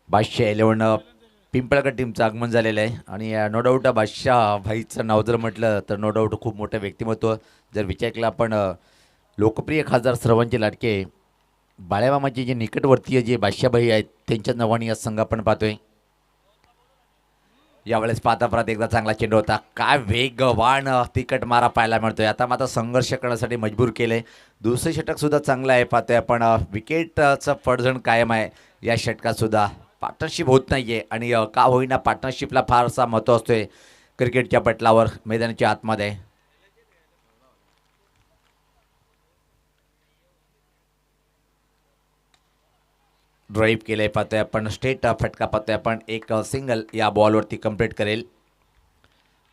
बादशाह 11 पिंपळगड टीमचं आगमन झालेलं आहे आणि नो डाऊट बादशाह भाईचं नाव जर म्हटलं तर नो डाऊट खूप मोठं व्यक्तिमत्व. जर विचार केला आपण लोकप्रिय खासदार सर्वांचे लाडके बाळ्यामामाचे जे निकटवर्तीय जे बादशाहभाई आहेत त्यांच्या नावाने या संघ आपण पाहतोय. यावेळेस पाहता परत एकदा चांगला चेंडू होता. काय वेगवान तिकट मारा पाहायला मिळतोय. आता मात्र संघर्ष करण्यासाठी मजबूर केले. दुसरे षटक सुद्धा चांगलं आहे पाहतोय आपण. विकेटचं पडझण कायम आहे या षटकात सुद्धा. पार्टनरशिप होत नाहीये आणि का होईना पार्टनरशिपला फारसा महत्त्व असतोय क्रिकेटच्या पटलावर, मैदानाच्या आतमध्ये. ड्राईव्ह केले पाहतोय आपण स्ट्रेट फटका पाहतोय आपण एक सिंगल या बॉलवरती कंप्लीट करेल.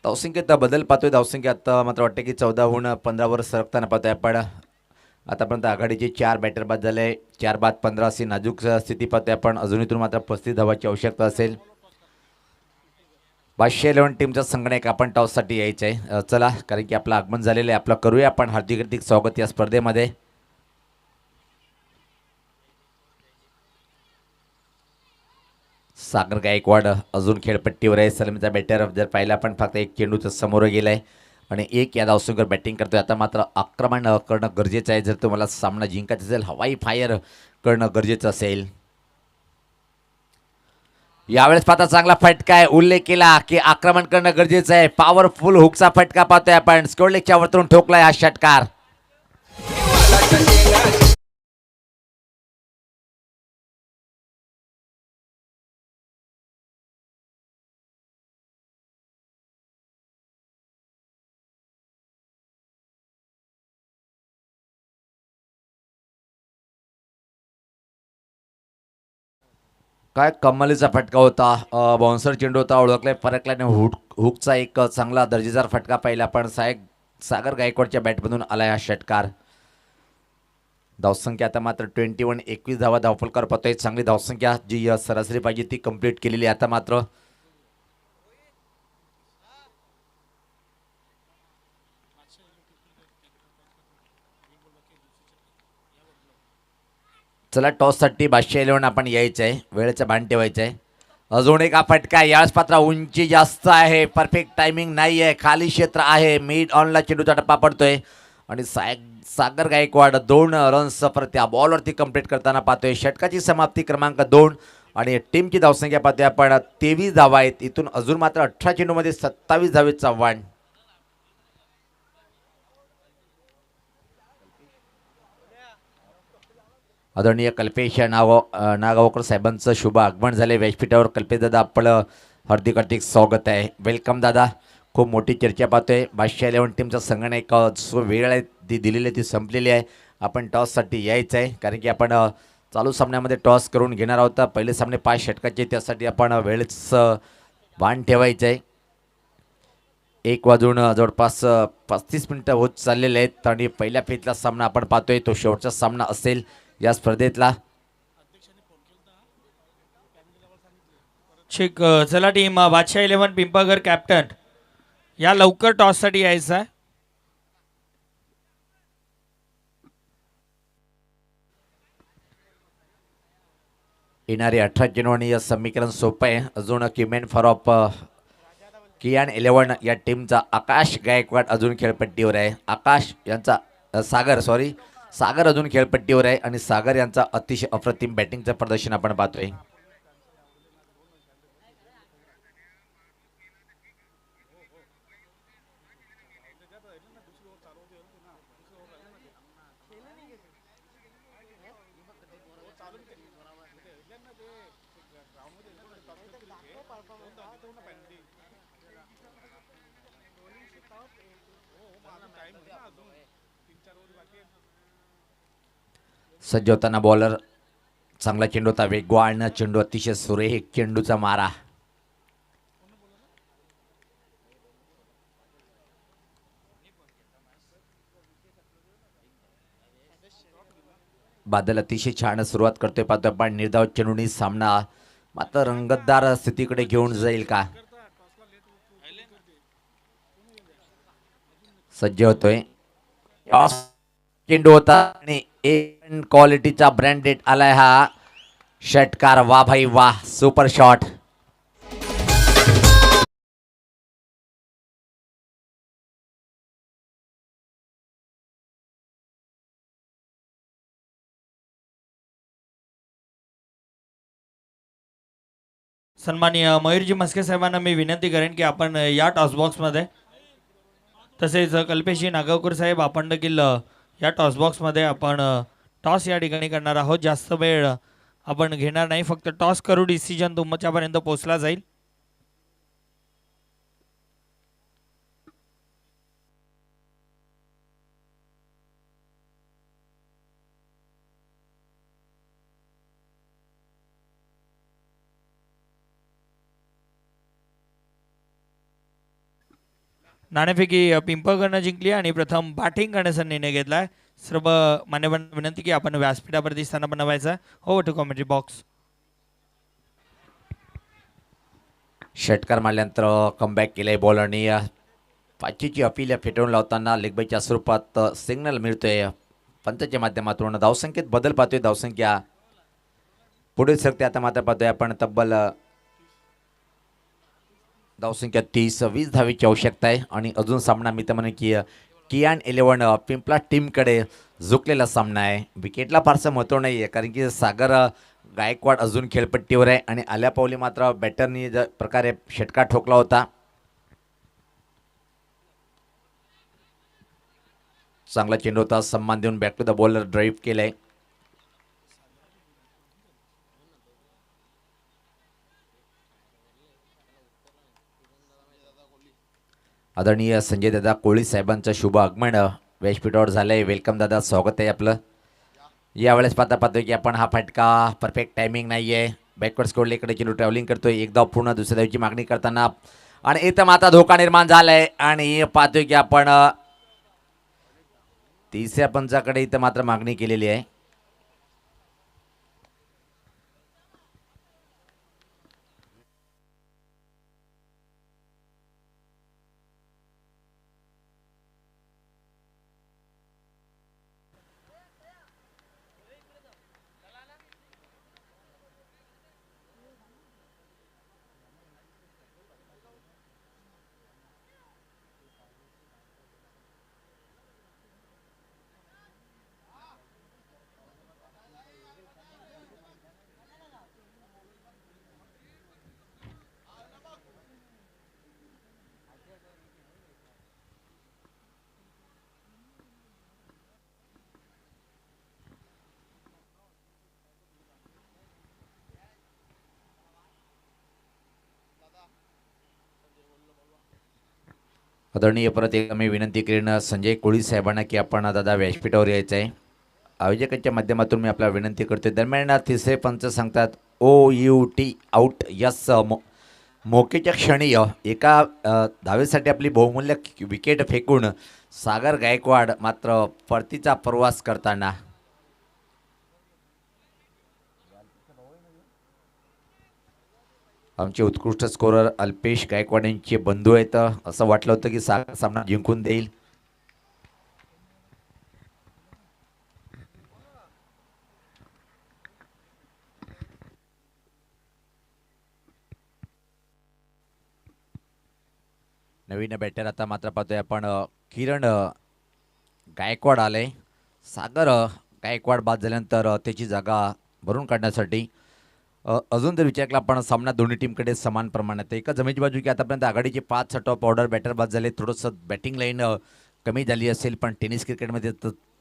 धावसंख्येत बदल पाहतोय. धावसंख्येत मात्र वाटतं की 14हून 15वर सरकताना पाहतोय आपण. आतापर्यंत आघाडीचे 4 बॅटर बाद झाले. 4 बाद 15 अशी नाजूक स्थिती पाहतोय आपण. अजून इथून मात्र 35 धावाची आवश्यकता असेल. 511 टीमचा संगणक आपण टॉससाठी यायचं आहे. चला, कारण की आपलं आगमन झालेलं आहे. आपलं करूया आपण हार्दिक हार्दिक स्वागत या स्पर्धेमध्ये. सागर गायकवाड अजून खेळपट्टीवर आहे. सलमीचा बॅटर जर पाहिला आपण फक्त एक चेंडूचं समोर गेलाय आणि एक या धावसंख्येवर बॅटिंग करतोय. आता मात्र आक्रमण करणं गरजेचं आहे. जर तुम्हाला सामना जिंकायचा असेल, हवाई फायर करणं गरजेचं असेल. यावेळेस पाहता चांगला फटका आहे. उल्लेख केला की आक्रमण करणं गरजेचं आहे. पॉवरफुल हुकचा फटका पाहतोय आपण. स्कोरलेगच्या वरतून ठोकलाय हा षटकार. काय कमालीचा फटका होता. बाउन्सर चेंडू होता. ओळखलाय परकल्याने हुकचा एक चांगला दर्जेदार फटका पाहिला पण सागर गायकवाडच्या बॅटमधून आलाय हा षटकार. धावसंख्या आता मात्र 21 धावा धावफलकार पाहतोय. चांगली धावसंख्या जी सरासरी पाहिजे ती कंप्लीट केलेली. आता मात्र चला, टॉससाठी 511 आपण यायचं आहे. वेळेचं भान ठेवायचं आहे. अजून एक हा फटका. यावेळेस पात्र उंची जास्त आहे. परफेक्ट टायमिंग नाही आहे. खाली क्षेत्र आहे. मिड ऑनला चेंडूचा टप्पा पडतोय आणि सागर गायकवाड 2 रन्स परत त्या बॉलवरती कंप्लीट करताना पाहतोय. षटकाची समाप्ती क्रमांक 2 आणि टीमची धावसंख्या पाहतोय आपण 23 धावा आहेत. इथून अजून मात्र 18 चेंडूमध्ये 27 धावेचं आव्हान. आदरणीय कल्पेश नागावकर साहेबांचं शुभ आगमन झाले व्यासपीठावर. कल्पेश दादा, आपलं हार्दिक हार्दिक स्वागत आहे. वेलकम दादा. खूप मोठी चर्चा पाहतोय. 511 टीमचा संगणक जो वेळ आहे ती दिलेली आहे ती संपलेली आहे. आपण टॉससाठी यायचं आहे कारण की आपण चालू सामन्यामध्ये टॉस करून घेणार आहोत. पहिले सामने 5 षटकाचे, त्यासाठी आपण वेळेचं भान ठेवायचं आहे. 1 वाजून जवळपास 35 मिनिटं होत चाललेले आहेत आणि पहिल्या फेरीतला सामना आपण पाहतोय तो शेवटचा सामना असेल या स्पर्धेतला. चला टीम बादशाह 11 पिंपळगर कॅप्टन या लवकर टॉससाठी यायचं आहे. येणारे 18 चेंडू या समीकरण सोपं आहे. अजून किमेन फॉर ऑफ कियान 11 या टीमचा आकाश गायकवाड अजून खेळपट्टीवर आहे. आकाश यांचा सागर अजून खेळपट्टीवर आहे आणि सागर यांचा अतिशय अप्रतिम बॅटिंगचं प्रदर्शन आपण पाहतोय. सज्ज होताना बॉलर चांगला चेंडू होता. वेगवान चेंडू, अतिशय सुरेख चेंडूचा मारा. बादल अतिशय छान सुरुवात करतोय पाहतोय पण निर्धाव चेंडूनी सामना मात्र रंगतदार स्थितीकडे घेऊन जाईल का. सज्ज होतोय. चेंडू होता आणि एक क्वालिटीचा ब्रँडेड आलाय हा षटकार. वा भाई वा, सुपर शॉट. सन्माननीय मयूरजी मस्के साहेबांना मी विनंती करेन की आपण या टॉस बॉक्समध्ये, तसेच कल्पेशजी नागावकर साहेब आपण देखील या टॉस बॉक्समध्ये आपण टॉस या ठिकाणी करणार आहोत. जास्त वेळ आपण घेणार नाही. फक्त टॉस करू, डिसिजन तुमच्यापर्यंत पोहोचला जाईल. नाणेफेकी पिंपळगडनं जिंकली आणि प्रथम बॅटिंग करण्याचा निर्णय घेतलाय. सर्व मान्यवरांना विनंती की आपण व्यासपीठावरती स्थान बनवायचं. हो टू कॉमेंट्री बॉक्स. षटकार मारल्यानंतर कमबॅक केलंय बॉलरनी. पाचीची अपील फेटाळून लावताना लेगबाईच्या स्वरूपात सिग्नल मिळतोय पंचाच्या माध्यमातून. धावसंख्येत बदल पाहतोय. धावसंख्या पुढे सरते. आता मात्र पाहतोय आपण तब्बल धावसंख्या 30-20 धावेची आवश्यकता आहे आणि अजून सामना मी तर म्हणेन की कियान 11 पिंपला टीमकडे झुकलेला सामना आहे. विकेटला फारसं महत्त्व नाही आहे कारण की सागर गायकवाड अजून खेळपट्टीवर आहे आणि आल्या पावली मात्र बॅटरनी ज्या प्रकारे षटकार ठोकला होता चांगला चेंडू होता. सन्मान देऊन back to the bowler drive केलंय. आदरणीय संजय दादा कोळी साहेबांचं शुभ आगमन व्यासपीठावर झालंय. वेलकम दादा, स्वागत आहे आपलं. यावेळेस पाहतोय की आपण हा फटका परफेक्ट टायमिंग नाही आहे. बॅकवर्ड स्कोरला इकडे चेंडू ट्रॅव्हलिंग करतोय. एकदा पूर्ण दुसऱ्या धावेची मागणी करताना आणि इथं मात्र धोका निर्माण झालाय आणि पाहतोय की आपण तिसऱ्या पंचाकडे इथं मात्र मागणी केलेली आहे. आदरणीय परत एक मी विनंती करीन संजय कोळी साहेबांना की आपण दादा व्यासपीठावर यायचं आहे. आयोजकांच्या माध्यमातून मी आपल्याला विनंती करतोय. दरम्यान तिसरे पंच सांगतात OUT आउट. यस, मोकेच्या क्षणी एका धावेसाठी आपली बहुमूल्य विकेट फेकून सागर गायकवाड मात्र परतीचा प्रवास करताना आमचे उत्कृष्ट स्कोरर अल्पेश गायकवाड यांचे बंधू आहेत. असं वाटलं होतं की सागर सामना जिंकून देईल. नवीन बॅटर आता मात्र पाहतोय आपण किरण गायकवाड आले. सागर गायकवाड बाद झाल्यानंतर त्याची जागा भरून काढण्यासाठी अजून जर विचार केला आपण सामना दोन्ही टीमकडे समान प्रमाणात आहे. एका जमेची बाजू की आतापर्यंत आघाडीचे 5 टॉप ऑर्डर बॅटर बाद झाले. थोडंसं बॅटिंग लाईन कमी झाली असेल पण टेनिस क्रिकेटमध्ये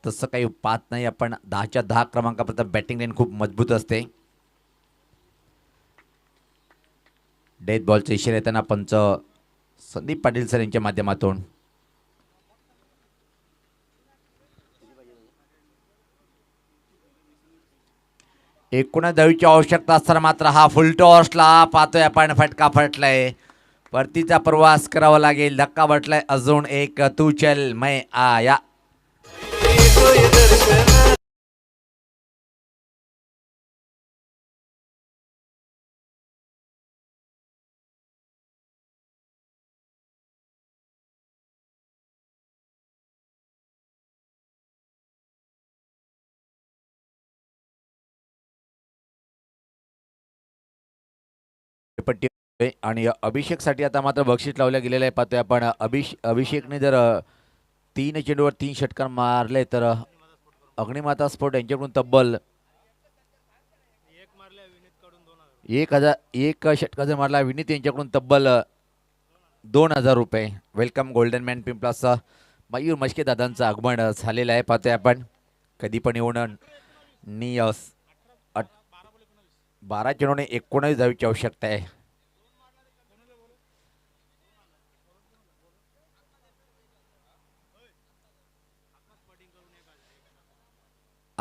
तसं काही पाहत नाही आपण. 10च्या 10 क्रमांकापर्यंत बॅटिंग लाईन खूप मजबूत असते. डेथ बॉलचा इशारा येताना पंच संदीप पाटील सर यांच्या माध्यमातून एकूणच धावेची आवश्यकता असताना मात्र हा फुल टॉसला पाहतोय आपण फटका फटलाय. परतीचा प्रवास करावा लागेल. धक्का बटलाय. अजून एक तू चल मैं आया. पट्टी आणि अभिषेकसाठी आता मात्र बक्षीस लावलं गेलेलं आहे. पाहतोय आपण अभिषेकने जर 3 चेंडूवर 3 षटकार मारले तर अग्निमाता स्पोर्ट यांच्याकडून तब्बल 1 षटकार जर मारला विनीत यांच्याकडून तब्बल 2000 रुपये. वेलकम गोल्डन मॅन पिंपलाचा मयूर मस्के दादांचं आगमन झालेलं आहे. पाहतोय आपण कधी पण येऊन 12 चेंडूने 19 धावेची आवश्यकता आहे.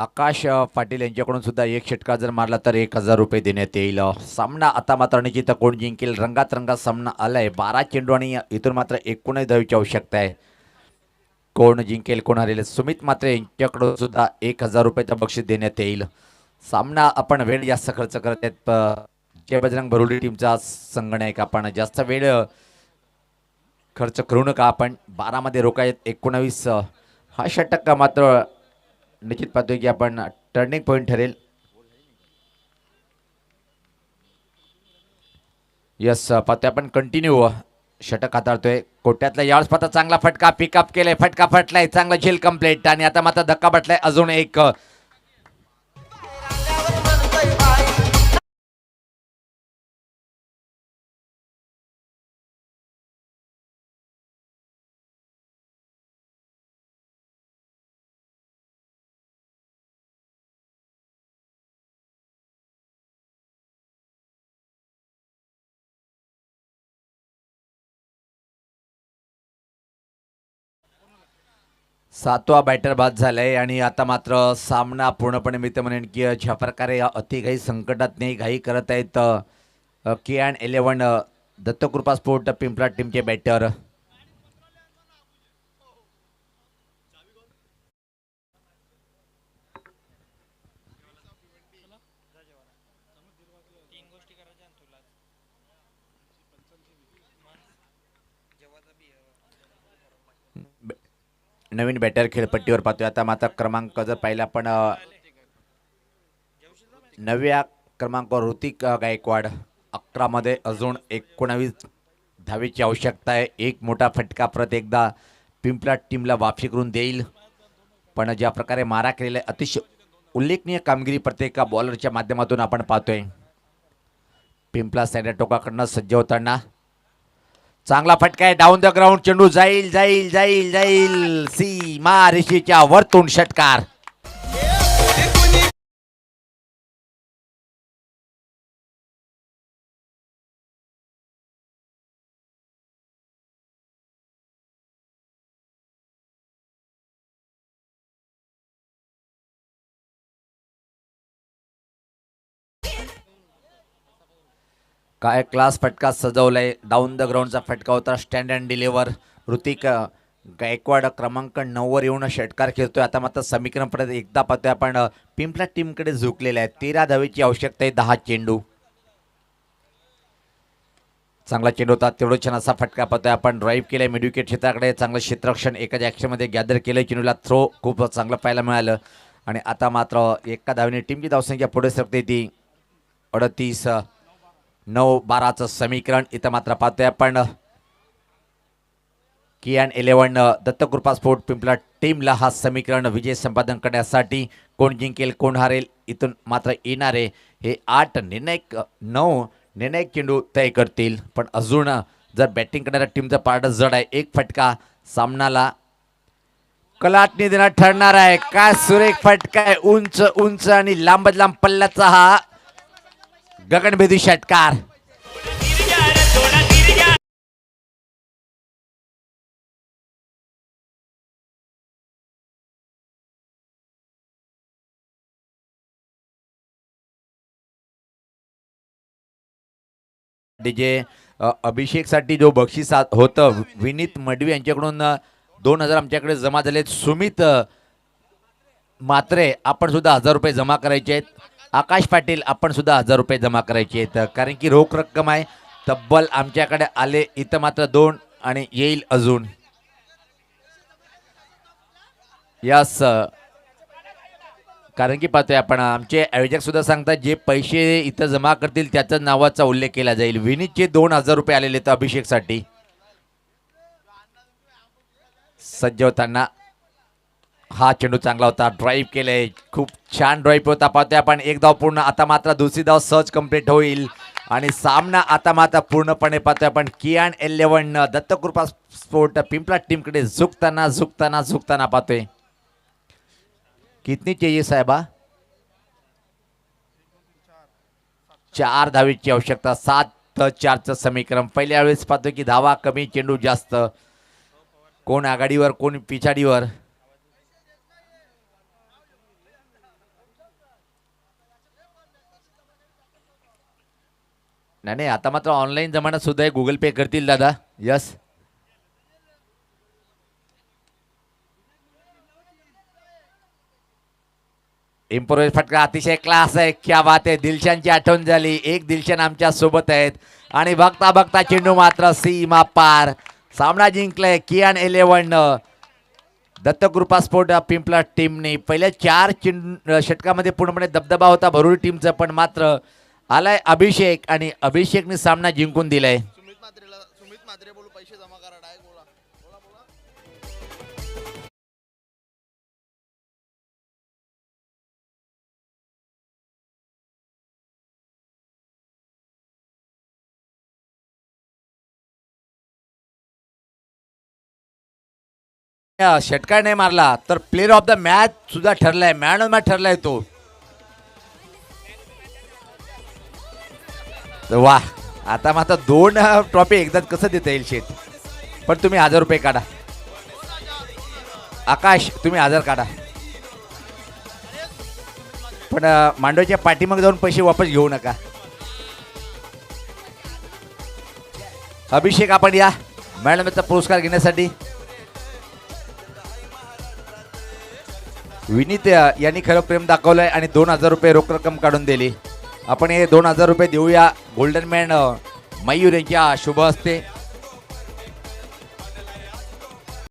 आकाश पाटील यांच्याकडून सुद्धा एक षटकार जर मारला तर 1,000 रुपये देण्यात येईल. सामना आता मात्र निश्चित कोण जिंकेल रंगात रंगात सामना आलाय. 12 चेंडू आणि इथून मात्र 19 धावेची आवश्यकता आहे. कोण जिंकेल कोण हरेल. सुमित मात्र यांच्याकडून सुद्धा 1,000 रुपयाचं बक्षीस देण्यात येईल. सामना आपण वेळ जास्त खर्च करत आहेत. जय बजरंग भरुडी टीमचा संगणक आपण जास्त वेळ खर्च करू नका. आपण 12 मध्ये रोखायत. 19 हा षटक मात्र निश्चित पाहतोय की आपण टर्निंग पॉईंट ठरेल. यस पाहतोय आपण कंटिन्यू षटक हाताळतोय. कोट्यातला यावेळेस पाहता चांगला फटका पिकअप केलाय. फटका फटलाय चांगला झेल कंप्लीट आणि आता मात्र धक्का बटलाय. अजून एक सातवा बॅटर बाद झालाय आणि आता मात्र सामना पूर्णपणे मी तर म्हणेन की ज्या प्रकारे अति घाई संकटात नाही घाई करत आहेत KN11 दत्तकृपा स्पोर्ट पिंपळा टीमचे बॅटर. नवीन बॅटर खेळपट्टीवर पाहतोय. आता मात्र क्रमांक जर पाहिला आपण 9व्या क्रमांकावर ऋतिक गायकवाड. 11 मध्ये अजून 19 धावेची आवश्यकता आहे. एक मोठा फटका परत एकदा पिंपळा टीमला वापसी करून देईल. पण ज्या प्रकारे मारा केलेला आहे अतिशय उल्लेखनीय कामगिरी प्रत्येक बॉलरच्या माध्यमातून आपण पाहतोय. पिंपळा सैन्य टोकाकडनं सज्ज होताना चांगला फटका आहे. डाऊन द ग्राउंड चेंडू जाईल जाईल जाईल जाईल सीमा रेषेच्या वरतून षटकार. काय क्लास फटका सजवलाय. डाऊन द ग्राउंडचा फटका होता. Stand and deliver. Hrithik Gaikwad क्रमांक 9 वर येऊन षटकार खेळतोय. आता मात्र समीकरण परत एकदा पाहतोय आपण पिंपळा टीमकडे झुकलेला आहे. 13 धावेची आवश्यकता आहे. 10 चेंडू. चांगला चेंडू होता. तेवढं छान असा फटका पाहतोय आपण. ड्राईव्ह केलाय मिडविकेट क्षेत्राकडे. चांगलं क्षेत्ररक्षण एकाच ॲक्शनमध्ये गॅदर केलंय. चेंडूला थ्रो खूप चांगलं पाहायला मिळालं आणि आता मात्र एका धावेने टीमची धावसंख्या पुढे सरकते ती 38. 9-12चं समीकरण. इथं मात्र पाहतोय आपण KN11 दत्तकृपा स्पोर्ट पिंपळा टीमला हा समीकरण विजय संपादन करण्यासाठी कोण जिंकेल कोण हारेल इथून मात्र येणारे हे 8 निर्णायक 9 निर्णायक चेंडू तय करतील. पण अजून जर बॅटिंग करणाऱ्या टीमचं पारड जड आहे. एक फटका सामनाला कलाटणी देणार ठरणार आहे. काय सुरेख फटका आहे. उंच उंच आणि लांब लांब पल्ल्याचा हा गगनभेदी षटकार. जे अभिषेकसाठी जो बक्षीस होतं विनीत मडवी यांच्याकडून 2,000 आमच्याकडे जमा झालेत. सुमित मात्रे आपण सुद्धा 1,000 रुपये जमा करायचे आहेत. आकाश पाटील आपण सुद्धा 1,000 रुपये जमा करायचे आहेत. कारण की रोख रक्कम आहे. तब्बल आमच्याकडे आले इथं मात्र 2 आणि येईल अजून. यस कारण की पाहतोय आपण आमचे आयोजक सुद्धा सांगतात जे पैसे इथं जमा करतील त्याच्या नावाचा उल्लेख केला जाईल. विनीतचे 2,000 रुपये आलेले आहेत अभिषेकसाठी. सज्ज होताना हा चेंडू चांगला होता. ड्राईव्ह केलंय. खूप छान ड्राईव्ह होता. पाहतोय आपण एक धाव पूर्ण. आता मात्र दुसरी धाव सहज कंप्लीट होईल आणि सामना आता मात्र पूर्णपणे पाहतोय आपण KN11 दत्तकृपा स्पोर्ट पिंपळा टीमकडे झुकताना झुकताना झुकताना पाहतोय. कितनी चाहिए साहेबा? 4 धावेची आवश्यकता. 7-4चं समीकरण. पहिल्या वेळेस पाहतोय की धावा कमी चेंडू जास्त. कोण आघाडीवर कोण पिछाडीवर. नाही नाही, आता मात्र ऑनलाईन जमान्यात सुद्धा हे गुगल पे करतील दादा. यस. इम्प्रोवाइज फटका अतिशय क्लास आहे. क्या बात आहे. दिलशानची आठवण झाली. एक दिलशान आमच्या सोबत आहेत आणि बघता बघता चेंडू मात्र सीमा पार. सामना जिंकलाय कियान 11 दत्तकृपा स्पोर्ट पिंपला टीमने. पहिल्या 4 षटकामध्ये पूर्णपणे दबदबा होता भरूर टीमचा, पण मात्र आलाय अभिषेक आणि अभिषेकने सामना जिंकून दिलाय. सुमित म्हात्रे बोलू पैसे जमा करा डायरेक्ट बोला. षटकार नाही मारला तर प्लेअर ऑफ द मॅच सुद्धा ठरलाय. मॅन ऑफ मॅच ठरलाय तो. वा, आता मात्र 2 ट्रॉफी एकदाच कसं देता येईल शेत. पण तुम्ही 1000 रुपये काढा. आकाश तुम्ही 1000 काढा. पण मांडवच्या पाठीमागे जाऊन पैसे वापस घेऊ नका. अभिषेक आपण या मॅडमचा पुरस्कार घेण्यासाठी. विनीत यांनी खरं प्रेम दाखवलंय आणि 2000 रुपये रोख रक्कम काढून दिली. आपण हे 2000 रुपये देऊया गोल्डन मॅन मयूर यांच्या शुभ हस्ते.